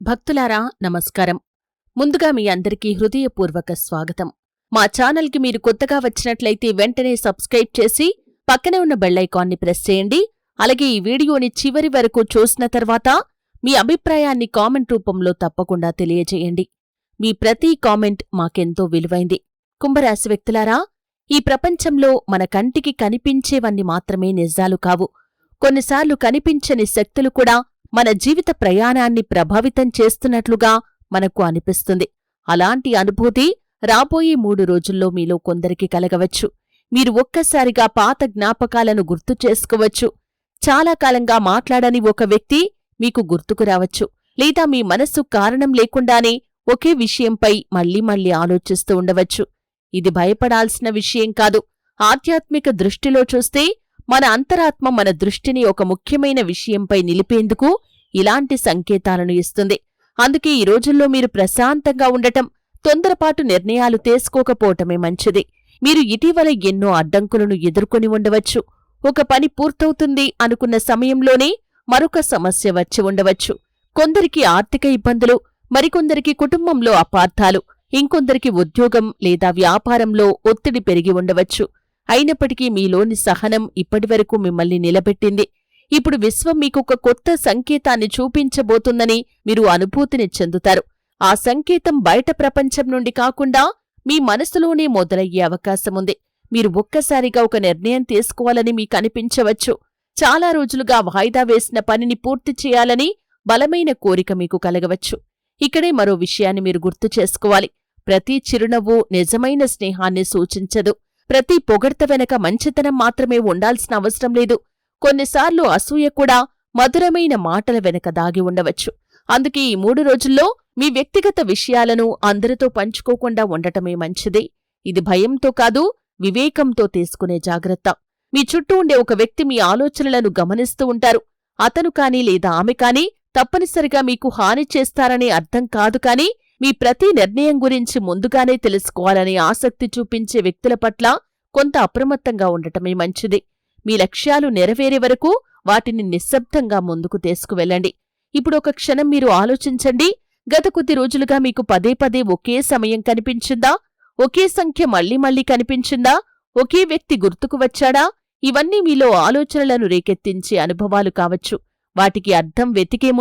భక్తులారా నమస్కారం. ముందుగా మీ అందరికీ హృదయపూర్వక స్వాగతం. మా ఛానల్కి మీరు కొత్తగా వచ్చినట్లయితే వెంటనే సబ్స్క్రైబ్ చేసి పక్కనే ఉన్న బెల్లైకాన్ని ప్రెస్ చేయండి. అలాగే ఈ వీడియోని చివరి వరకు చూసిన తర్వాత మీ అభిప్రాయాన్ని కామెంట్ రూపంలో తప్పకుండా తెలియజేయండి. మీ ప్రతి కామెంట్ మాకెంతో విలువైంది. కుంభరాశి వ్యక్తులారా, ఈ ప్రపంచంలో మన కంటికి కనిపించేవన్నీ మాత్రమే నిజాలు కావు. కొన్నిసార్లు కనిపించని శక్తులు కూడా మన జీవిత ప్రయాణాన్ని ప్రభావితం చేస్తున్నట్లుగా మనకు అనిపిస్తుంది. అలాంటి అనుభూతి రాబోయే 3 రోజుల్లో మీలో కొందరికి కలగవచ్చు. మీరు ఒక్కసారిగా పాత జ్ఞాపకాలను గుర్తు చేసుకోవచ్చు. చాలా కాలంగా మాట్లాడని ఒక వ్యక్తి మీకు గుర్తుకు రావచ్చు. లేదా మీ మనస్సు కారణం లేకుండానే ఒకే విషయంపై మళ్లీ ఆలోచిస్తూ ఉండవచ్చు. ఇది భయపడాల్సిన విషయం కాదు. ఆధ్యాత్మిక దృష్టిలో చూస్తే మన అంతరాత్మ మన దృష్టిని ఒక ముఖ్యమైన విషయంపై నిలిపేందుకు ఇలాంటి సంకేతాలను ఇస్తుంది. అందుకే ఈ రోజుల్లో మీరు ప్రశాంతంగా ఉండటం, తొందరపాటు నిర్ణయాలు తీసుకోకపోవటమే మంచిది. మీరు ఇటీవల ఎన్నో అడ్డంకులను ఎదుర్కొని ఉండవచ్చు. ఒక పని పూర్తవుతుంది అనుకున్న సమయంలోనే మరొక సమస్య వచ్చి ఉండవచ్చు. కొందరికి ఆర్థిక ఇబ్బందులు, మరికొందరికి కుటుంబంలో అపార్థాలు, ఇంకొందరికి ఉద్యోగం లేదా వ్యాపారంలో ఒత్తిడి పెరిగి ఉండవచ్చు. అయినప్పటికీ మీలోని సహనం ఇప్పటివరకు మిమ్మల్ని నిలబెట్టింది. ఇప్పుడు విశ్వం మీకొక కొత్త సంకేతాన్ని చూపించబోతుందని మీరు అనుభూతిని చెందుతారు. ఆ సంకేతం బయట ప్రపంచం నుండి కాకుండా మీ మనసులోనే మొదలయ్యే అవకాశముంది. మీరు ఒక్కసారిగా ఒక నిర్ణయం తీసుకోవాలని మీకనిపించవచ్చు. చాలా రోజులుగా వాయిదా వేసిన పనిని పూర్తి చేయాలని బలమైన కోరిక మీకు కలగవచ్చు. ఇక్కడే మరో విషయాన్ని మీరు గుర్తు చేసుకోవాలి. ప్రతి చిరునవ్వు నిజమైన స్నేహాన్ని సూచించదు. ప్రతి పొగడ్త వెనక మంచితనం మాత్రమే ఉండాల్సిన అవసరం లేదు. కొన్నిసార్లు అసూయ కూడా మధురమైన మాటల వెనక దాగి ఉండవచ్చు. అందుకే ఈ 3 రోజుల్లో మీ వ్యక్తిగత విషయాలను అందరితో పంచుకోకుండా ఉండటమే మంచిది. ఇది భయంతో కాదు, వివేకంతో తీసుకునే జాగ్రత్త. మీ చుట్టూ ఉండే ఒక వ్యక్తి మీ ఆలోచనలను గమనిస్తూ ఉంటారు. అతను కాని లేదా ఆమె కాని తప్పనిసరిగా మీకు హాని చేస్తారనే అర్థం కాదు. కాని మీ ప్రతి నిర్ణయం గురించి ముందుగానే తెలుసుకోవాలనే ఆసక్తి చూపించే వ్యక్తుల పట్ల కొంత అప్రమత్తంగా ఉండటమే మంచిది. మీ లక్ష్యాలు నెరవేరే వరకు వాటిని నిశ్శబ్దంగా ముందుకు తీసుకువెళ్ళండి. ఇప్పుడు ఒక క్షణం మీరు ఆలోచించండి. గత కొద్ది రోజులుగా మీకు పదే ఒకే సమయం కనిపించిందా? ఒకే సంఖ్య మళ్లీ కనిపించిందా? ఒకే వ్యక్తి గుర్తుకు వచ్చాడా? ఇవన్నీ మీలో ఆలోచనలను రేకెత్తించే అనుభవాలు కావచ్చు. వాటికి అర్థం వెతికే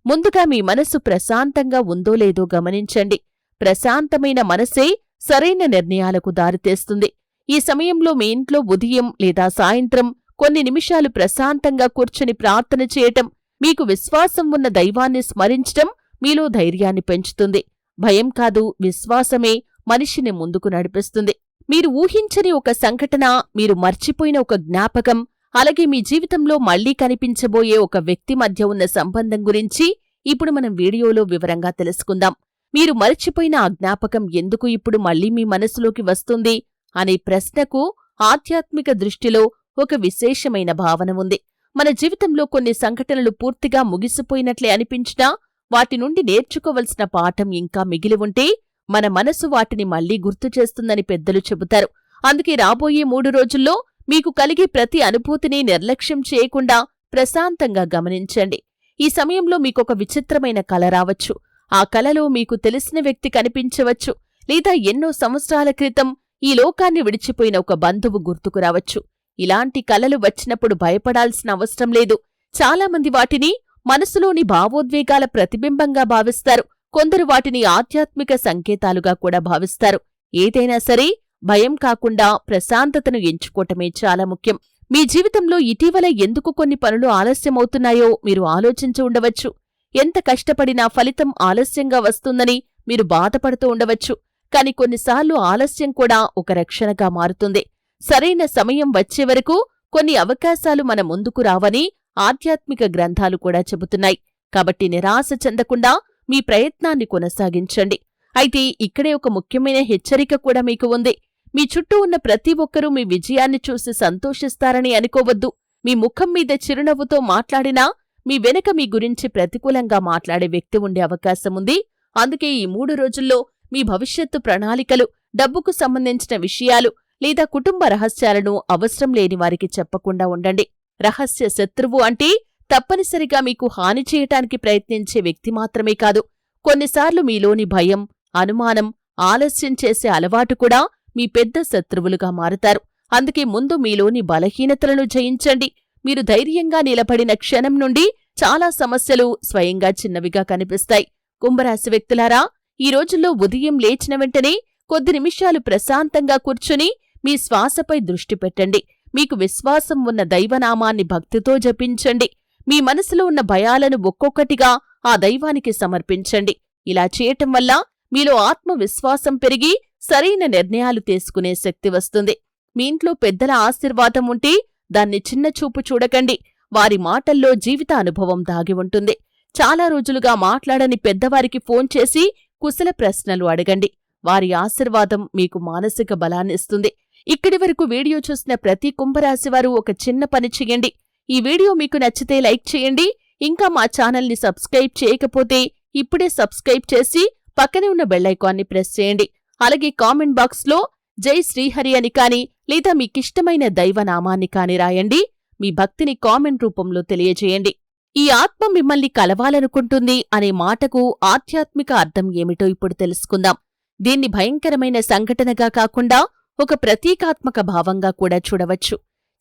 ముందుగా మీ మనసు ప్రశాంతంగా ఉందో లేదో గమనించండి. ప్రశాంతమైన మనసే సరైన నిర్ణయాలకు దారితీస్తుంది. ఈ సమయంలో మీ ఇంట్లో ఉదయం లేదా సాయంత్రం కొన్ని నిమిషాలు ప్రశాంతంగా కూర్చుని ప్రార్థన చేయటం, మీకు విశ్వాసం ఉన్న దైవాన్ని స్మరించటం మీలో ధైర్యాన్ని పెంచుతుంది. భయం కాదు, విశ్వాసమే మనిషిని ముందుకు నడిపిస్తుంది. మీరు ఊహించని ఒక సంఘటన, మీరు మర్చిపోయిన ఒక జ్ఞాపకం, అలాగే మీ జీవితంలో మళ్లీ కనిపించబోయే ఒక వ్యక్తి మధ్య ఉన్న సంబంధం గురించి ఇప్పుడు మనం వీడియోలో వివరంగా తెలుసుకుందాం. మీరు మర్చిపోయిన ఆ జ్ఞాపకం ఎందుకు ఇప్పుడు మళ్లీ మీ మనసులోకి వస్తుంది అనే ప్రశ్నకు ఆధ్యాత్మిక దృష్టిలో ఒక విశేషమైన భావన ఉంది. మన జీవితంలో కొన్ని సంఘటనలు పూర్తిగా ముగిసిపోయినట్లే అనిపించినా వాటి నుండి నేర్చుకోవలసిన పాఠం ఇంకా మిగిలి ఉంటే మన మనసు వాటిని మళ్లీ గుర్తు చేస్తుందని పెద్దలు చెబుతారు. అందుకే రాబోయే 3 రోజుల్లో మీకు కలిగే ప్రతి అనుభూతిని నిర్లక్ష్యం చేయకుండా ప్రశాంతంగా గమనించండి. ఈ సమయంలో మీకొక విచిత్రమైన కల రావచ్చు. ఆ కలలో మీకు తెలిసిన వ్యక్తి కనిపించవచ్చు. లేదా ఎన్నో సంవత్సరాల క్రితం ఈ లోకాన్ని విడిచిపోయిన ఒక బంధువు గుర్తుకు రావచ్చు. ఇలాంటి కలలు వచ్చినప్పుడు భయపడాల్సిన అవసరం లేదు. చాలామంది వాటిని మనసులోని భావోద్వేగాల ప్రతిబింబంగా భావిస్తారు. కొందరు వాటిని ఆధ్యాత్మిక సంకేతాలుగా కూడా భావిస్తారు. ఏదైనా సరే భయం కాకుండా ప్రశాంతతను ఎంచుకోవటమే చాలా ముఖ్యం. మీ జీవితంలో ఇటీవల ఎందుకు కొన్ని పనులు ఆలస్యమవుతున్నాయో మీరు ఆలోచించి ఉండవచ్చు. ఎంత కష్టపడినా ఫలితం ఆలస్యంగా వస్తుందని మీరు బాధపడుతూ ఉండవచ్చు. కాని కొన్నిసార్లు ఆలస్యం కూడా ఒక రక్షణగా మారుతుంది. సరైన సమయం వచ్చే వరకు కొన్ని అవకాశాలు మన ముందుకు రావని ఆధ్యాత్మిక గ్రంథాలు కూడా చెబుతున్నాయి. కాబట్టి నిరాశ చెందకుండా మీ ప్రయత్నాన్ని కొనసాగించండి. అయితే ఇక్కడే ఒక ముఖ్యమైన హెచ్చరిక కూడా మీకు ఉంది. మీ చుట్టూ ఉన్న ప్రతి ఒక్కరూ మీ విజయాన్ని చూసి సంతోషిస్తారని అనుకోవద్దు. మీ ముఖం మీద చిరునవ్వుతో మాట్లాడినా మీ వెనుక మీ గురించి ప్రతికూలంగా మాట్లాడే వ్యక్తి ఉండే అవకాశముంది. అందుకే ఈ 3 రోజుల్లో మీ భవిష్యత్తు ప్రణాళికలు, డబ్బుకు సంబంధించిన విషయాలు లేదా కుటుంబ రహస్యాలను అవసరం లేని వారికి చెప్పకుండా ఉండండి. రహస్య శత్రువు అంటే తప్పనిసరిగా మీకు హాని చేయటానికి ప్రయత్నించే వ్యక్తి మాత్రమే కాదు, కొన్నిసార్లు మీలోని భయం, అనుమానం, ఆలస్యం చేసే అలవాటు కూడా మీ పెద్ద శత్రువులుగా మారుతారు. అందుకే ముందు మీలోని బలహీనతలను జయించండి. మీరు ధైర్యంగా నిలబడిన క్షణం నుండి చాలా సమస్యలు స్వయంగా చిన్నవిగా కనిపిస్తాయి. కుంభరాశి వ్యక్తులారా, ఈ రోజుల్లో ఉదయం లేచిన వెంటనే కొద్ది నిమిషాలు ప్రశాంతంగా కూర్చుని మీ శ్వాసపై దృష్టి పెట్టండి. మీకు విశ్వాసం ఉన్న దైవనామాన్ని భక్తితో జపించండి. మీ మనసులో ఉన్న భయాలను ఒక్కొక్కటిగా ఆ దైవానికి సమర్పించండి. ఇలా చేయటం వల్ల మీలో ఆత్మవిశ్వాసం పెరిగి సరైన నిర్ణయాలు తీసుకునే శక్తి వస్తుంది. మీ ఇంట్లో పెద్దల ఆశీర్వాదం ఉంటే దాన్ని చిన్నచూపు చూడకండి. వారి మాటల్లో జీవిత అనుభవం దాగి ఉంటుంది. చాలా రోజులుగా మాట్లాడని పెద్దవారికి ఫోన్ చేసి కుశల ప్రశ్నలు అడగండి. వారి ఆశీర్వాదం మీకు మానసిక బలాన్నిస్తుంది. ఇక్కడి వరకు వీడియో చూసిన ప్రతి కుంభరాశివారు ఒక చిన్న పని చెయ్యండి. ఈ వీడియో మీకు నచ్చితే లైక్ చేయండి. ఇంకా మా ఛానల్ని సబ్స్క్రైబ్ చేయకపోతే ఇప్పుడే సబ్స్క్రైబ్ చేసి పక్కనే ఉన్న బెల్లైకాన్ని ప్రెస్ చేయండి. అలాగే కామెంట్ బాక్స్లో జై శ్రీహరి అని కాని లేదా మీకిష్టమైన దైవనామాన్ని కాని రాయండి. మీ భక్తిని కామెంట్ రూపంలో తెలియజేయండి. ఈ ఆత్మ మిమ్మల్ని కలవాలనుకుంటుంది అనే మాటకు ఆధ్యాత్మిక అర్థం ఏమిటో ఇప్పుడు తెలుసుకుందాం. దీన్ని భయంకరమైన సంఘటనగా కాకుండా ఒక ప్రతీకాత్మక భావంగా కూడా చూడవచ్చు.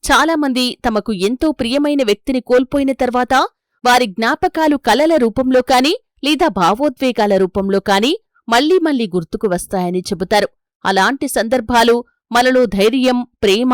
చాలామంది తమకు ఎంతో ప్రియమైన వ్యక్తిని కోల్పోయిన తర్వాత వారి జ్ఞాపకాలు కలల రూపంలో కాని లేదా భావోద్వేగాల రూపంలో కాని మళ్లీ మళ్లీ గుర్తుకు వస్తాయని చెబుతారు. అలాంటి సందర్భాలు మనలో ధైర్యం, ప్రేమ,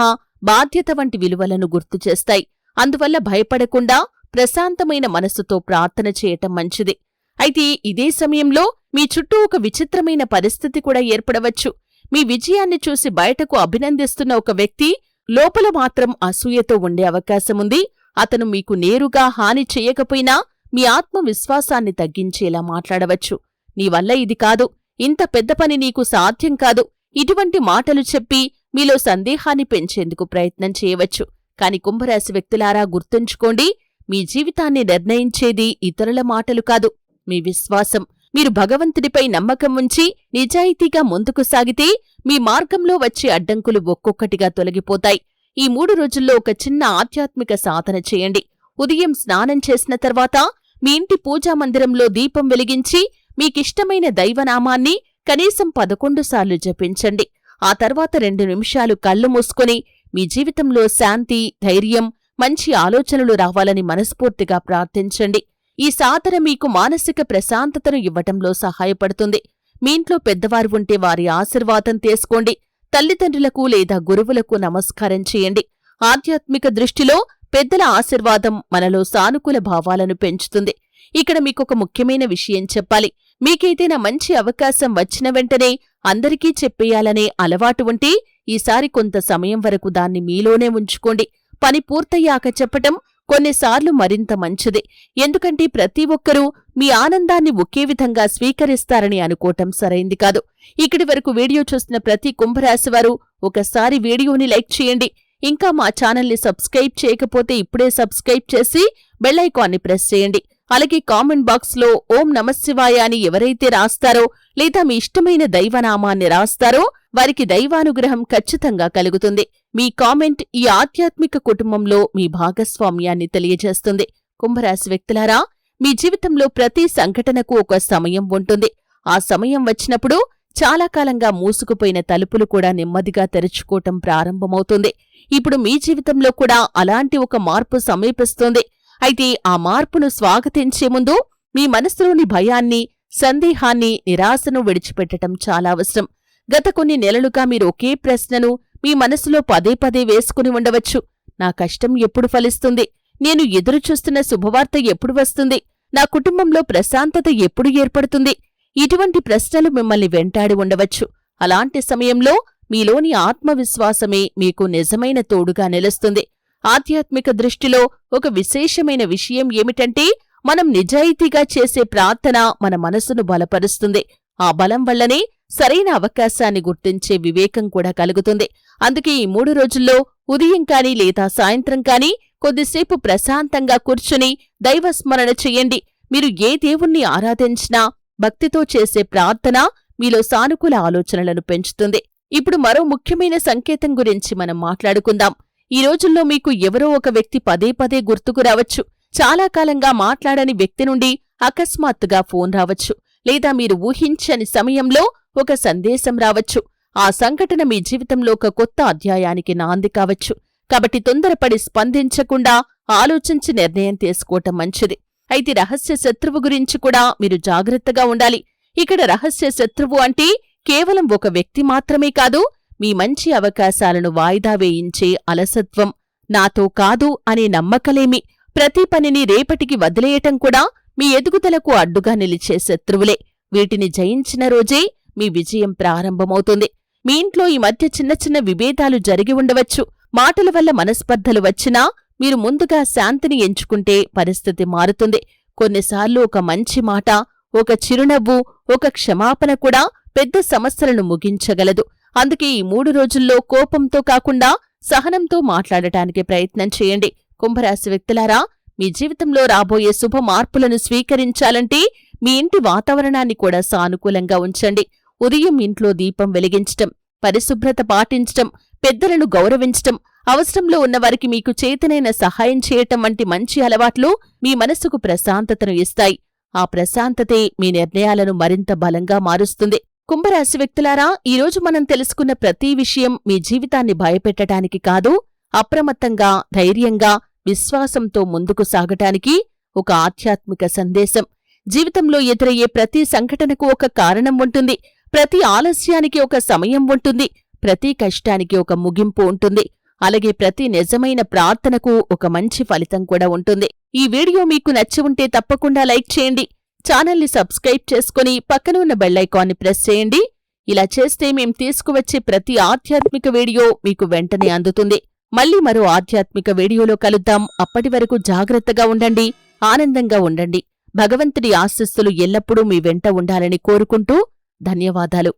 బాధ్యత వంటి విలువలను గుర్తుచేస్తాయి. అందువల్ల భయపడకుండా ప్రశాంతమైన మనస్సుతో ప్రార్థన చేయటం మంచిది. అయితే ఇదే సమయంలో మీ చుట్టూ ఒక విచిత్రమైన పరిస్థితి కూడా ఏర్పడవచ్చు. మీ విజయాన్ని చూసి బయటకు అభినందిస్తున్న ఒక వ్యక్తి లోపల మాత్రం అసూయతో ఉండే అవకాశముంది. అతను మీకు నేరుగా హాని చేయకపోయినా మీ ఆత్మవిశ్వాసాన్ని తగ్గించేలా మాట్లాడవచ్చు. నీవల్ల ఇది కాదు, ఇంత పెద్ద పని నీకు సాధ్యం కాదు, ఇటువంటి మాటలు చెప్పి మీలో సందేహాన్ని పెంచేందుకు ప్రయత్నం చేయవచ్చు. కాని కుంభరాశి వ్యక్తులారా, గుర్తుంచుకోండి, మీ జీవితాన్ని నిర్ణయించేది ఇతరుల మాటలు కాదు, మీ విశ్వాసం. మీరు భగవంతుడిపై నమ్మకం ఉంచి నిజాయితీగా ముందుకు సాగితే మీ మార్గంలో వచ్చే అడ్డంకులు ఒక్కొక్కటిగా తొలగిపోతాయి. ఈ 3 రోజుల్లో ఒక చిన్న ఆధ్యాత్మిక సాధన చేయండి. ఉదయం స్నానం చేసిన తర్వాత మీ ఇంటి పూజామందిరంలో దీపం వెలిగించి మీకిష్టమైన దైవనామాన్ని కనీసం 11 సార్లు జపించండి. ఆ తర్వాత 2 నిమిషాలు కళ్ళు మూసుకొని మీ జీవితంలో శాంతి, ధైర్యం, మంచి ఆలోచనలు రావాలని మనస్ఫూర్తిగా ప్రార్థించండి. ఈ సాధన మీకు మానసిక ప్రశాంతతను ఇవ్వటంలో సహాయపడుతుంది. మీ ఇంట్లో పెద్దవారు ఉంటే వారి ఆశీర్వాదం తీసుకోండి. తల్లిదండ్రులకు లేదా గురువులకు నమస్కారం చేయండి. ఆధ్యాత్మిక దృష్టిలో పెద్దల ఆశీర్వాదం మనలో సానుకూల భావాలను పెంచుతుంది. ఇక్కడ మీకొక ముఖ్యమైన విషయం చెప్పాలి. మీకేదైనా మంచి అవకాశం వచ్చిన వెంటనే అందరికీ చెప్పేయాలనే అలవాటు ఉంటే ఈసారి కొంత సమయం వరకు దాన్ని మీలోనే ఉంచుకోండి. పని పూర్తయ్యాక చెప్పటం కొన్నిసార్లు మరింత మంచిది. ఎందుకంటే ప్రతి ఒక్కరూ మీ ఆనందాన్ని ఒకే విధంగా స్వీకరిస్తారని అనుకోవటం సరైంది కాదు. ఇక్కడి వరకు వీడియో చూసిన ప్రతి కుంభరాశివారు ఒకసారి వీడియోని లైక్ చేయండి. ఇంకా మా ఛానల్ని సబ్స్క్రైబ్ చేయకపోతే ఇప్పుడే సబ్స్క్రైబ్ చేసి బెల్లైకాన్ని ప్రెస్ చేయండి. అలాగే కామెంట్ బాక్స్లో ఓం నమఃశివాయ అని ఎవరైతే రాస్తారో లేదా మీ ఇష్టమైన దైవనామాన్ని రాస్తారో వారికి దైవానుగ్రహం ఖచ్చితంగా కలుగుతుంది. మీ కామెంట్ ఈ ఆధ్యాత్మిక కుటుంబంలో మీ భాగస్వామ్యాన్ని తెలియజేస్తుంది. కుంభరాశి వ్యక్తులారా, మీ జీవితంలో ప్రతి సంఘటనకు ఒక సమయం ఉంటుంది. ఆ సమయం వచ్చినప్పుడు చాలా కాలంగా మూసుకుపోయిన తలుపులు కూడా నెమ్మదిగా తెరుచుకోవటం ప్రారంభమవుతుంది. ఇప్పుడు మీ జీవితంలో కూడా అలాంటి ఒక మార్పు సమీపిస్తోంది. అయితే ఆ మార్పును స్వాగతించే ముందు మీ మనసులోని భయాన్ని, సందేహాన్ని, నిరాశను విడిచిపెట్టడం చాలా అవసరం. గత కొన్ని నెలలుగా మీరు ఒకే ప్రశ్నను మీ మనసులో పదే పదే వేసుకుని ఉండవచ్చు. నా కష్టం ఎప్పుడు ఫలిస్తుంది? నేను ఎదురుచూస్తున్న శుభవార్త ఎప్పుడు వస్తుంది? నా కుటుంబంలో ప్రశాంతత ఎప్పుడు ఏర్పడుతుంది? ఇటువంటి ప్రశ్నలు మిమ్మల్ని వెంటాడి ఉండవచ్చు. అలాంటి సమయంలో మీలోని ఆత్మవిశ్వాసమే మీకు నిజమైన తోడుగా నిలుస్తుంది. ఆధ్యాత్మిక దృష్టిలో ఒక విశేషమైన విషయం ఏమిటంటే, మనం నిజాయితీగా చేసే ప్రార్థన మన మనసును బలపరుస్తుంది. ఆ బలం వల్లనే సరైన అవకాశాన్ని గుర్తించే వివేకం కూడా కలుగుతుంది. అందుకే ఈ 3 రోజుల్లో ఉదయం కాని లేదా సాయంత్రం కాని కొద్దిసేపు ప్రశాంతంగా కూర్చుని దైవస్మరణ చెయ్యండి. మీరు ఏ దేవుణ్ణి ఆరాధించినా భక్తితో చేసే ప్రార్థన మీలో సానుకూల ఆలోచనలను పెంచుతుంది. ఇప్పుడు మరో ముఖ్యమైన సంకేతం గురించి మనం మాట్లాడుకుందాం. ఈ రోజుల్లో మీకు ఎవరో ఒక వ్యక్తి పదే పదే గుర్తుకు రావచ్చు. చాలా కాలంగా మాట్లాడని వ్యక్తి నుండి అకస్మాత్తుగా ఫోన్ రావచ్చు, లేదా మీరు ఊహించని సమయంలో ఒక సందేశం రావచ్చు. ఆ సంఘటన మీ జీవితంలో ఒక కొత్త అధ్యాయానికి నాంది కావచ్చు. కాబట్టి తొందరపడి స్పందించకుండా ఆలోచించి నిర్ణయం తీసుకోవటం మంచిది. అయితే రహస్య శత్రువు గురించి కూడా మీరు జాగ్రత్తగా ఉండాలి. ఇక్కడ రహస్య శత్రువు అంటే కేవలం ఒక వ్యక్తి మాత్రమే కాదు, మీ మంచి అవకాశాలను వాయిదా వేయించే అలసత్వం, నాతో కాదు అనే నమ్మకలేమి, ప్రతి పనిని రేపటికి వదిలేయటం కూడా మీ ఎదుగుదలకు అడ్డుగా నిలిచే శత్రువులే. వీటిని జయించిన రోజే మీ విజయం ప్రారంభమవుతుంది. మీ ఇంట్లో ఈ మధ్య చిన్న చిన్న విభేదాలు జరిగి ఉండవచ్చు. మాటల వల్ల మనస్పర్ధలు వచ్చినా మీరు ముందుగా శాంతిని ఎంచుకుంటే పరిస్థితి మారుతుంది. కొన్నిసార్లు ఒక మంచి మాట, ఒక చిరునవ్వు, ఒక క్షమాపణ కూడా పెద్ద సమస్యలను ముగించగలదు. అందుకే ఈ 3 రోజుల్లో కోపంతో కాకుండా సహనంతో మాట్లాడటానికి ప్రయత్నం చేయండి. కుంభరాశి వ్యక్తులారా, మీ జీవితంలో రాబోయే శుభ మార్పులను స్వీకరించాలంటే మీ ఇంటి వాతావరణాన్ని కూడా సానుకూలంగా ఉంచండి. ఉదయం ఇంట్లో దీపం వెలిగించటం, పరిశుభ్రత పాటించటం, పెద్దలను గౌరవించటం, అవసరంలో ఉన్నవారికి మీకు చేతనైన సహాయం చేయటం వంటి మంచి అలవాట్లు మీ మనసుకు ప్రశాంతతను ఇస్తాయి. ఆ ప్రశాంతతే మీ నిర్ణయాలను మరింత బలంగా మారుస్తుంది. కుంభరాశి వ్యక్తులారా, ఈరోజు మనం తెలుసుకున్న ప్రతి విషయం మీ జీవితాన్ని భయపెట్టడానికి కాదు, అప్రమత్తంగా, ధైర్యంగా, విశ్వాసంతో ముందుకు సాగటానికి ఒక ఆధ్యాత్మిక సందేశం. జీవితంలో ఎదురయ్యే ప్రతి సంఘటనకు ఒక కారణం ఉంటుంది. ప్రతి ఆలస్యానికి ఒక సమయం ఉంటుంది. ప్రతి కష్టానికి ఒక ముగింపు ఉంటుంది. అలాగే ప్రతి నిజమైన ప్రార్థనకు ఒక మంచి ఫలితం కూడా ఉంటుంది. ఈ వీడియో మీకు నచ్చి ఉంటే తప్పకుండా లైక్ చేయండి. ఛానల్ని సబ్స్క్రైబ్ చేసుకుని పక్కన ఉన్న బెల్ ఐకాన్ని ప్రెస్ చేయండి. ఇలా చేస్తే మేం తీసుకువచ్చే ప్రతి ఆధ్యాత్మిక వీడియో మీకు వెంటనే అందుతుంది. మళ్ళీ మరో ఆధ్యాత్మిక వీడియోలో కలుద్దాం. అప్పటి వరకు జాగ్రత్తగా ఉండండి, ఆనందంగా ఉండండి. భగవంతుడి ఆశీస్సులు ఎల్లప్పుడూ మీ వెంట ఉండాలని కోరుకుంటూ ధన్యవాదాలు.